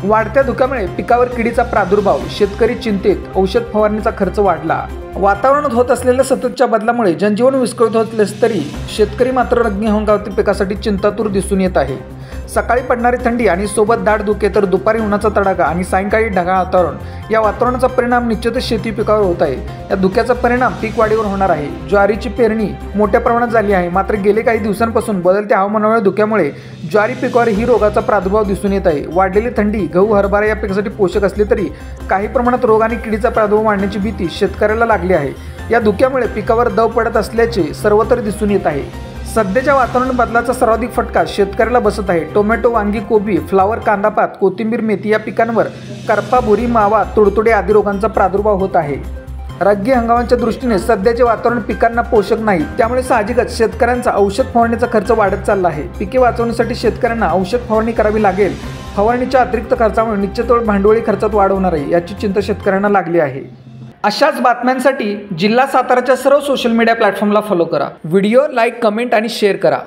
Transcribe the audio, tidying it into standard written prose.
वाढत्या धुक्यामुळे पिकावर किडीचा प्रादुर्भाव, शेतकरी चिंतेत, औषध फवारणीचा खर्च वाढला। वातावरणात होत असलेल्या सततच्या बदलामुळे जनजीवन विस्कळीत होत असले तरी शेतकरी मात्र रब्बी हंगामातील पिकासाठी चिंतातूर दिसून येत आहे। सकाळी पडणारी थंडी आणि सोबत दाट धुके, तर दुपारी उन्हाचा तडाखा आणि सायंकाळी ढगाळ वातावरण, या वातावरणाचा परिणाम निश्चितच शेती पिकावर होत आहे। या धुक्याचा परिणाम पीक वाढीवर होणार आहे। ज्वारीची पेरणी मोठ्या प्रमाणात झाली आहे, मात्र गेले काही दिवसांपासून बदलत्या हवामानामुळे धुक्यामुळे ज्वारी पिकावर ही रोगाचा प्रादुर्भाव दिसून येत आहे। वाढलेली थंडी गहू, हरभरा या पिकासाठी पोषक असले तरी काही प्रमाणात रोग आणि किडीचा प्रादुर्भाव वाढण्याची भीती शेतकऱ्याला लागली आहे। या धुक्यामुळे पिकावर दव पडत असल्याचे सर्वत्र दिसून येत आहे। सध्याच्या वातावरण बदलाचा सर्वाधिक फटका शेतकऱ्याला बसत आहे। टोमॅटो, वांगी, कोबी, फ्लावर, कांदापात, कोथिंबीर, मेथी या पिकांवर करपा, बुरी, मावा, तुडतुडे आदी रोगांचा प्रादुर्भाव होत आहे। रब्बी हंगामाच्या दृष्टीने सध्याचे वातावरण पिकांना पोषक नाही, त्यामुळे साहजिकच शेतकऱ्यांचा औषध फवारणीचा खर्च वाढत चालला आहे। पिके वाचवण्यासाठी शेतकऱ्यांना औषध फवारणी करावी लागेल। फवारणीच्या अतिरिक्त खर्चामुळे निश्चितच भांडवली खर्चात वाढ होणार आहे, याची चिंता शेतकऱ्यांना लागली आहे। अशाच बातम्यांसाठी जिल्हा साताराच्या सर्व सोशल मीडिया प्लॅटफॉर्मला फॉलो करा। व्हिडिओ लाईक, कमेंट आणि शेअर करा।